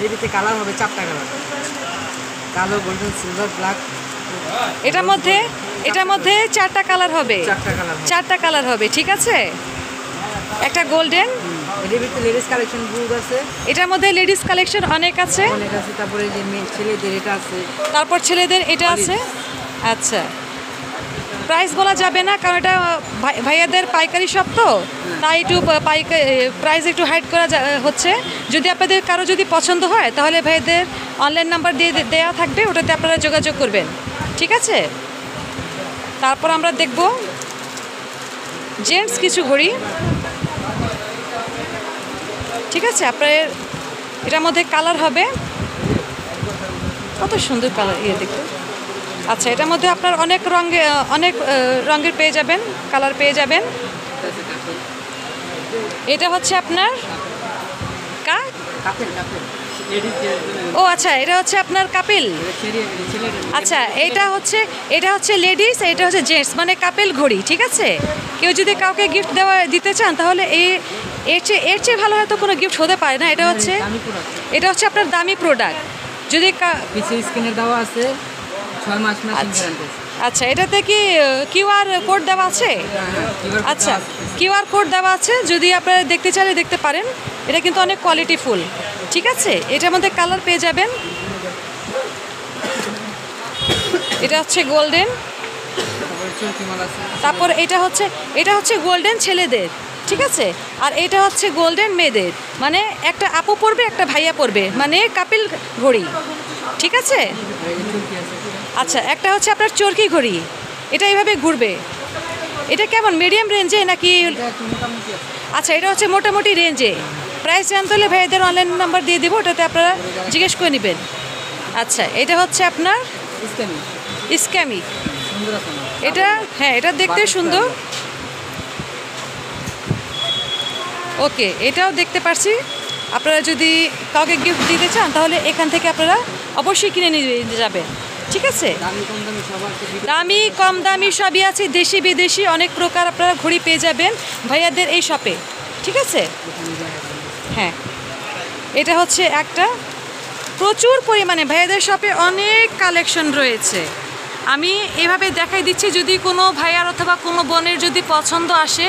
এর ভিতরে কালার হবে 4টা কালার, কালো, গোল্ডেন, সিলভার, ব্ল্যাক। এটার মধ্যে 4টা কালার হবে, 4টা কালার হবে, ঠিক আছে। একটা গোল্ডেন, এর ভিতরে লেডিস কালেকশন বুট আছে, এটার মধ্যে লেডিস কালেকশন অনেক আছে। তারপরে যে ছেলেদের এটা আছে, তারপর ছেলেদের এটা আছে। আচ্ছা, প্রাইস বলা যাবে না কারণ এটা ভাইয়াদের পাইকারি শপ, তো তাই একটু প্রাইস একটু হাইড করা হচ্ছে। যদি আপনাদের কারো যদি পছন্দ হয় তাহলে ভাইয়াদের অনলাইন নাম্বার দিয়ে দেওয়া থাকবে, ওটাতে আপনারা যোগাযোগ করবেন, ঠিক আছে। তারপর আমরা দেখব জেন্টস কিছু ঘড়ি, ঠিক আছে। আপনার এটার মধ্যে কালার হবে, কত সুন্দর কালার দেখতে। আচ্ছা, এটার মধ্যে আপনার অনেক রঙের পেয়ে যাবেন, কালার পেয়ে যাবেন। এটা হচ্ছে আপনার ও আচ্ছা, এটা হচ্ছে আপনার কাপিল। আচ্ছা, এটা হচ্ছে লেডিস, এটা হচ্ছে জেন্টস, মানে কাপিল ঘড়ি, ঠিক আছে। কেউ যদি কাউকে গিফট দিতে চান তাহলে এর চেয়ে ভালো হয়তো কোনো গিফট হতে পারে না। এটা হচ্ছে আপনার দামি প্রোডাক্ট। যদি স্ক্রিনে দেওয়া আছে 6 মাস গ্যারান্টি। আচ্ছা, এটাতে কি কিউআর কোড দেওয়া আছে? আচ্ছা, কিউআর কোড দেওয়া আছে, যদি আপনারা দেখতে চাইলে দেখতে পারেন। এটা কিন্তু অনেক কোয়ালিটিফুল, ঠিক আছে। এটার মধ্যে কালার পেয়ে যাবেন। এটা হচ্ছে গোল্ডেন, তারপর এটা হচ্ছে গোল্ডেন ছেলেদের, ঠিক আছে। আর এটা হচ্ছে গোল্ডেন মেয়েদের, মানে একটা আপু পরবে একটা ভাইয়া পরবে, মানে কাপিল ঘড়ি, ঠিক আছে। আচ্ছা, একটা হচ্ছে আপনার চরকি ঘড়ি, এটা এইভাবে ঘুরবে। এটা কেমন, মিডিয়াম রেঞ্জে নাকি? আচ্ছা, এটা হচ্ছে মোটামুটি রেঞ্জে। প্রাইস জানতে হলে ভাইয়াদের অনলাইন নাম্বার দিয়ে দেবো, ওটাতে আপনারা জিজ্ঞেস করে নেবেন। আচ্ছা, এটা হচ্ছে আপনার স্ক্যামি, এটা হ্যাঁ, এটা দেখতে সুন্দর। ওকে, এটাও দেখতে পারছি। আপনারা যদি কাউকে গিফট দিতে চান তাহলে এখান থেকে আপনারা অবশ্যই কিনে নিয়ে যাবেন, ঠিক আছে। দামি কম দামি সবই আছে, দেশি বিদেশি অনেক প্রকার আপনারা ঘড়ি পেয়ে যাবেন ভাইয়াদের এই শপে, ঠিক আছে। হ্যাঁ, এটা হচ্ছে একটা প্রচুর পরিমাণে ভাইয়াদের শপে অনেক কালেকশন রয়েছে। আমি এভাবে দেখাই দিচ্ছি, যদি কোনো ভাইয়ার অথবা কোনো বোনের যদি পছন্দ আসে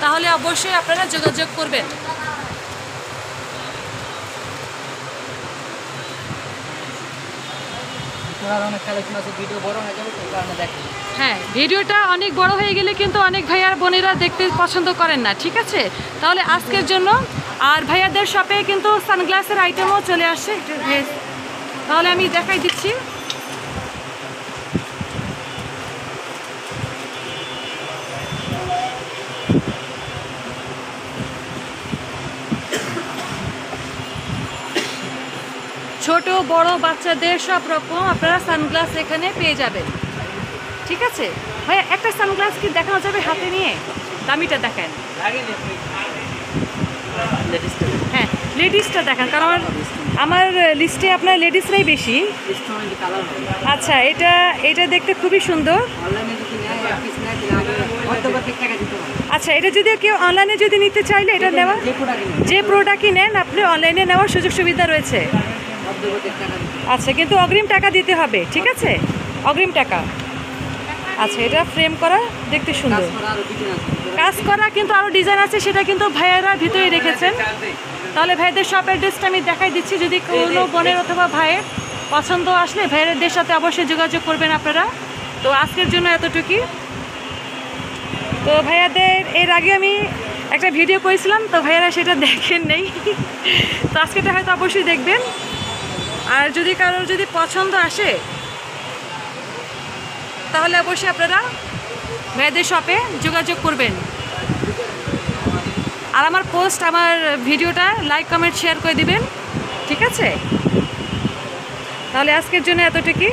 তাহলে অবশ্যই আপনারা যোগাযোগ করবেন। হ্যাঁ, ভিডিওটা অনেক বড় হয়ে গেলে কিন্তু অনেক ভাইয়ার বোনেরা দেখতে পছন্দ করেন না, ঠিক আছে। তাহলে আজকের জন্য আর ভাইয়াদের শপে কিন্তু সানগ্লাসের আইটেমও চলে আসছে, তাহলে আমি দেখাই দিচ্ছি। ছোট বড় বাচ্চাদের সব রকম আপনারা সানগ্লাস এখানে পেয়ে যাবেন, ঠিক আছে। ভাইয়া একটা সানগ্লাস কি দেখানো যাবে হাতে নিয়ে? দামিটা দেখেন, হ্যাঁ লেডিসটা দেখান, কারণ আমার লিস্টে আপনার লেডিসরাই বেশি। আচ্ছা, এটা দেখতে খুবই সুন্দর। আচ্ছা, এটা যদি কেউ অনলাইনে যদি নিতে চাইলে এটা নেওয়া, যে প্রোডাক্টই নেন আপনি অনলাইনে নেওয়ার সুযোগ সুবিধা রয়েছে। আচ্ছা, কিন্তু অগ্রিম টাকা দিতে হবে, ঠিক আছে, অগ্রিম টাকা। আচ্ছা, এটা ফ্রেম করা, দেখতে সুন্দর কাজ করা, কিন্তু আরও ডিজাইন আছে, সেটা কিন্তু ভাইয়েরা ভিতরে রেখেছেন। তাহলে ভাইদের শপ অ্যাড্রেসটা আমি দেখাই দিচ্ছি, যদি কোনো বোনের অথবা ভাইয়ের পছন্দ আসলে ভাইয়েরদের সাথে অবশ্যই যোগাযোগ করবেন আপনারা। তো আজকের জন্য এতটুকুই। তো ভাইয়াদের এর আগে আমি একটা ভিডিও করেছিলাম, তো ভাইয়েরা সেটা দেখেন নেই, তো আজকেটা হয়তো অবশ্যই দেখবেন। আর যদি কারোর যদি পছন্দ আসে তাহলে অবশ্যই আপনারা ভাইয়াদের শপে যোগাযোগ করবেন। আর আমার ভিডিওটা লাইক কমেন্ট শেয়ার করে দিবেন, ঠিক আছে। তাহলে আজকের জন্য এতটুকুই।